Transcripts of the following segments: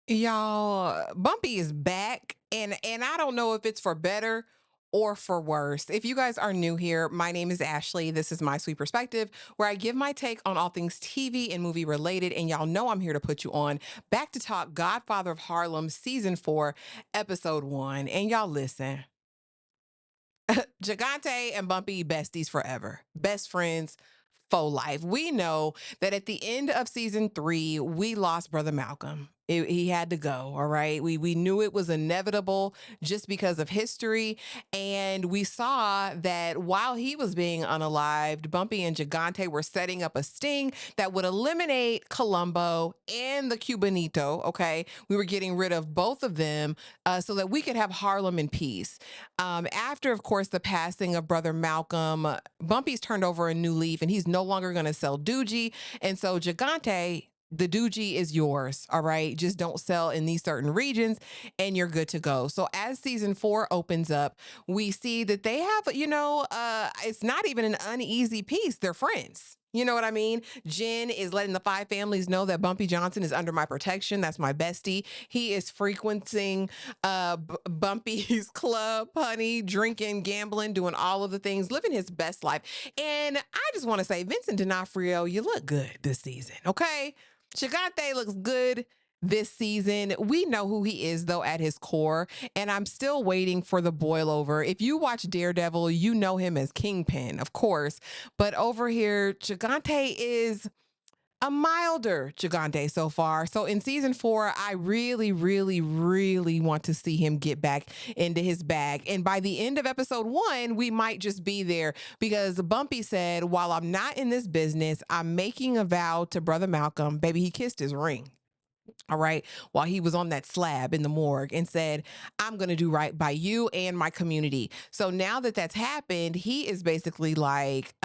Y'all, Bumpy is back, and I don't know if it's for better or for worse. If you guys are new here, my name is Ashley. This is My Sweet Perspective, where I give my take on all things TV and movie related, and y'all know I'm here to put you on back to talk Godfather of Harlem season 4, episode 1. And y'all listen. Gigante and Bumpy besties forever. Best friends for life. We know that at the end of season 3, we lost Brother Malcolm. He had to go. All right. We knew it was inevitable just because of history. And we saw that while he was being unalived, Bumpy and Gigante were setting up a sting that would eliminate Colombo and the Cubanito. Okay. We were getting rid of both of them so that we could have Harlem in peace. After, of course, the passing of Brother Malcolm, Bumpy's turned over a new leaf and he's no longer going to sell Doogie. And so, Gigante, the Doogie is yours. All right. Just don't sell in these certain regions and you're good to go. So, as season 4 opens up, we see that they have, it's not even an uneasy piece. They're friends. You know what I mean? Jen is letting the 5 families know that Bumpy Johnson is under my protection. That's my bestie. He is frequenting Bumpy's club, honey, drinking, gambling, doing all of the things, living his best life. And I just want to say, Vincent D'Onofrio, you look good this season, okay? Chigante looks good this season. We know who he is, though, at his core, and I'm still waiting for the boil over. If you watch Daredevil, you know him as Kingpin, of course, but over here, Chigante is a milder Gigante so far. So in season 4, I really, really, really want to see him get back into his bag. And by the end of episode 1, we might just be there because Bumpy said, while I'm not in this business, I'm making a vow to Brother Malcolm. Baby, he kissed his ring. All right, while he was on that slab in the morgue and said, I'm going to do right by you and my community. So now that that's happened, he is basically like,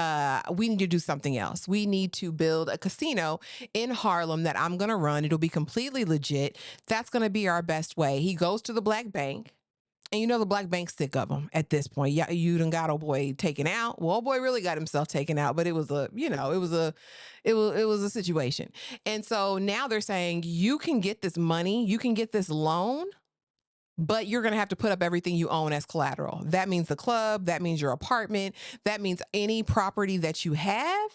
we need to do something else. We need to build a casino in Harlem that I'm going to run. It'll be completely legit. That's going to be our best way. He goes to the Black Bank. And you know the Black Bank's sick of him at this point. Yeah, you done got old boy taken out. Well, old boy really got himself taken out, but it was a situation. And so now they're saying you can get this money, you can get this loan, but you're going to have to put up everything you own as collateral. That means the club, that means your apartment, that means any property that you have.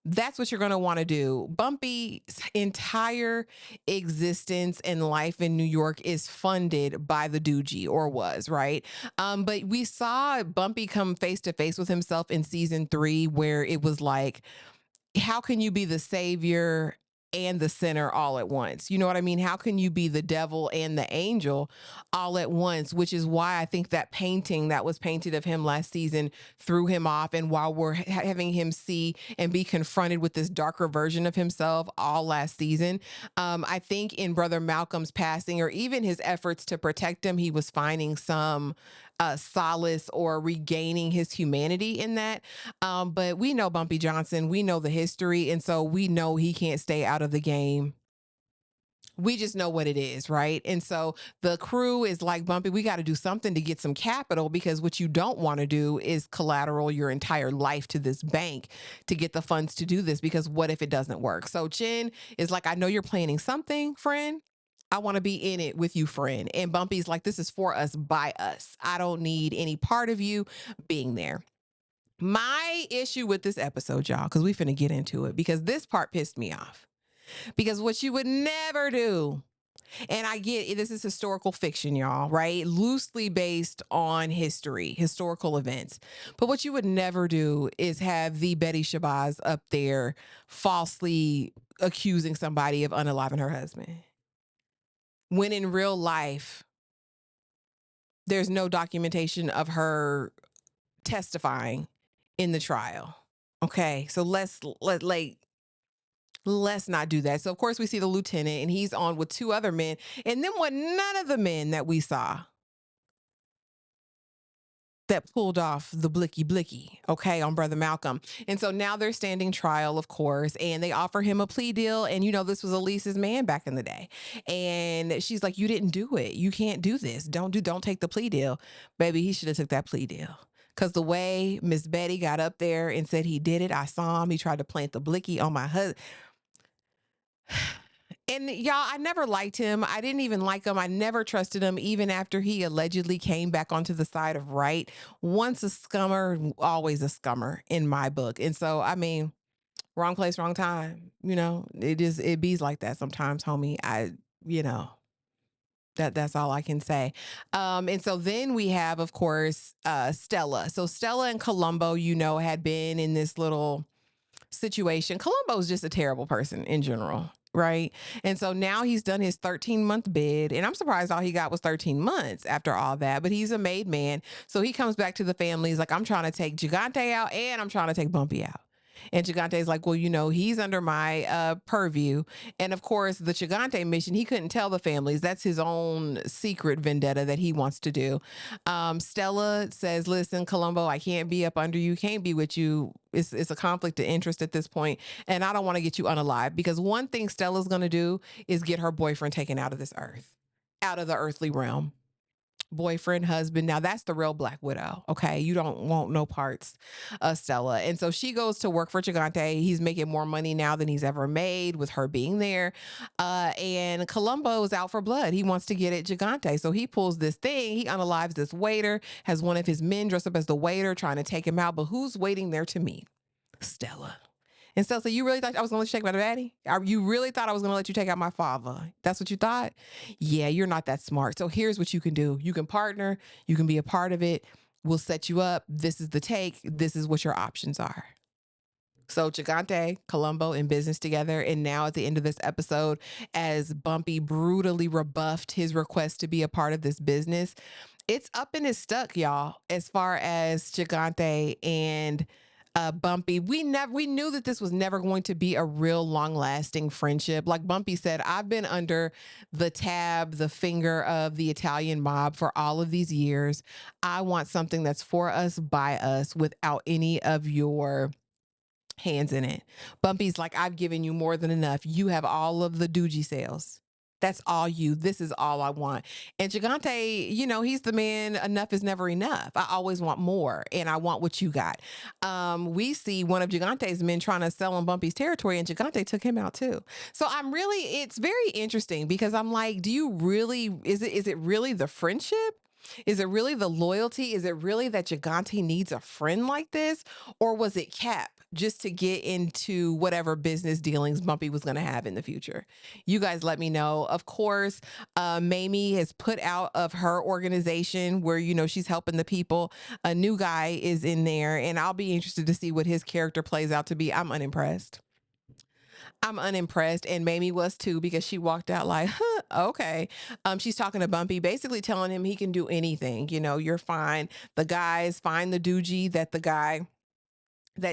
That's what you're going to want to do. Bumpy's entire existence and life in New York is funded by the Doogie, or was, right? But we saw Bumpy come face to face with himself in season 3, where it was like, how can you be the savior and the sinner all at once? You know what I mean? How can you be the devil and the angel all at once? Which is why I think that painting that was painted of him last season threw him off. And while we're having him see and be confronted with this darker version of himself all last season, I think in Brother Malcolm's passing, or even his efforts to protect him, he was finding some solace or regaining his humanity in that. But we know Bumpy Johnson, we know the history, and so we know he can't stay out of the game. We just know what it is, right? And so the crew is like, Bumpy, we got to do something to get some capital, because what you don't want to do is collateral your entire life to this bank to get the funds to do this, because what if it doesn't work? So Chin is like, I know you're planning something, friend. I want to be in it with you, friend. And Bumpy's like, this is for us, by us. I don't need any part of you being there. My issue with this episode, y'all, because we finna get into it, because this part pissed me off. Because what you would never do, and I get it, this is historical fiction, y'all, right? Loosely based on history, historical events. But what you would never do is have the Betty Shabazz up there falsely accusing somebody of unaliving her husband. When in real life, there's no documentation of her testifying in the trial. Okay, so let's not do that. So of course we see the lieutenant and he's on with 2 other men, and then what, none of the men that we saw that pulled off the blicky blicky, okay, on Brother Malcolm. And so now they're standing trial, of course, and they offer him a plea deal. And you know, this was Elise's man back in the day. And she's like, you didn't do it. You can't do this. Don't take the plea deal. Baby, he should have took that plea deal. Cause the way Miss Betty got up there and said he did it, I saw him. He tried to plant the blicky on my husband. And y'all, I never liked him. I didn't even like him. I never trusted him, even after he allegedly came back onto the side of right. Once a scummer, always a scummer in my book. And so, I mean, wrong place, wrong time. It bees like that sometimes, homie. You know, that's all I can say. And so then we have, of course, Stella. So Stella and Columbo, had been in this little situation. Columbo's just a terrible person in general, right? And so now he's done his 13-month bid, and I'm surprised all he got was 13 months after all that, but he's a made man. So he comes back to the family. He's like, I'm trying to take Gigante out and I'm trying to take Bumpy out. And Gigante's like, well, he's under my purview. And of course, the Gigante mission, he couldn't tell the families. That's his own secret vendetta that he wants to do. Stella says, listen, Columbo, I can't be up under you, can't be with you. It's a conflict of interest at this point, and I don't want to get you unalive, because one thing Stella's going to do is get her boyfriend taken out of this earth, out of the earthly realm. Boyfriend, husband. Now that's the real Black Widow. Okay. You don't want no parts of Stella. And so she goes to work for Gigante. He's making more money now than he's ever made with her being there. And Columbo is out for blood. He wants to get at Gigante. So he pulls this thing. He unalives this waiter, has one of his men dressed up as the waiter trying to take him out. But who's waiting there to meet? Stella. And Stella said, you really thought I was going to let you take my daddy? You really thought I was going to let you take out my father? That's what you thought? Yeah, you're not that smart. So here's what you can do. You can partner. You can be a part of it. We'll set you up. This is the take. This is what your options are. So Gigante, Columbo in business together. And now at the end of this episode, as Bumpy brutally rebuffed his request to be a part of this business, it's up and it's stuck, y'all, as far as Gigante and Bumpy. We knew that this was never going to be a real long lasting friendship. Like Bumpy said, I've been under the finger of the Italian mob for all of these years. I want something that's for us, by us, without any of your hands in it. Bumpy's like, I've given you more than enough. You have all of the doogie sales. That's all you. This is all I want. And Gigante, he's the man. Enough is never enough. I always want more, and I want what you got. We see one of Gigante's men trying to sell on Bumpy's territory, and Gigante took him out too. So it's very interesting, because I'm like, do you really, is it really the friendship? Is it really the loyalty? Is it really that Gigante needs a friend like this? Or was it Cap just to get into whatever business dealings Bumpy was going to have in the future? You guys let me know. Of course, Mamie has put out of her organization where, she's helping the people. A new guy is in there, and I'll be interested to see what his character plays out to be. I'm unimpressed. And Mamie was too, because she walked out like, huh, okay. She's talking to Bumpy, basically telling him he can do anything. You're fine. The guys find the doogie that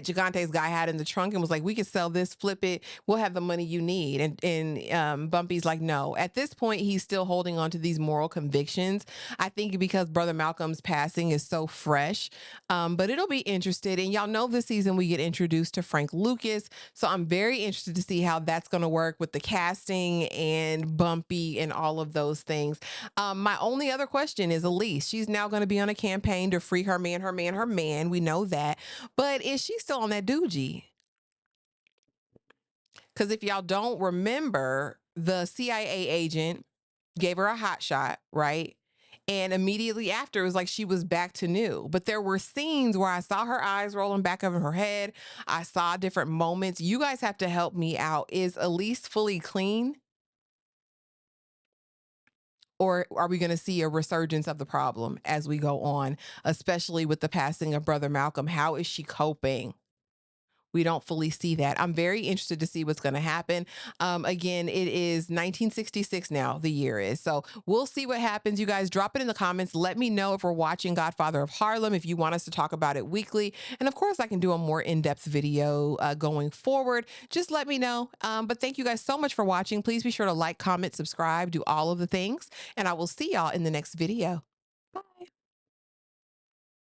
Gigante's guy had in the trunk, and was like, we could sell this, flip it, we'll have the money you need. And Bumpy's like, no. At this point, he's still holding on to these moral convictions. I think because Brother Malcolm's passing is so fresh, but it'll be interesting. And y'all know this season we get introduced to Frank Lucas, so I'm very interested to see how that's going to work with the casting and Bumpy and all of those things. My only other question is Elise. She's now going to be on a campaign to free her man, her man, her man. We know that. But is she still on that doogie? Because if y'all don't remember, the CIA agent gave her a hot shot, right? And immediately after, it was like she was back to new. But there were scenes where I saw her eyes rolling back over her head. I saw different moments. You guys have to help me out. Is Elise fully clean? Or are we going to see a resurgence of the problem as we go on, especially with the passing of Brother Malcolm? How is she coping? We don't fully see that. I'm very interested to see what's going to happen. Again, it is 1966 now, the year is. So we'll see what happens. You guys drop it in the comments. Let me know if we're watching Godfather of Harlem, if you want us to talk about it weekly. And of course, I can do a more in-depth video going forward. Just let me know. But thank you guys so much for watching. Please be sure to like, comment, subscribe, do all of the things. And I will see y'all in the next video. Bye.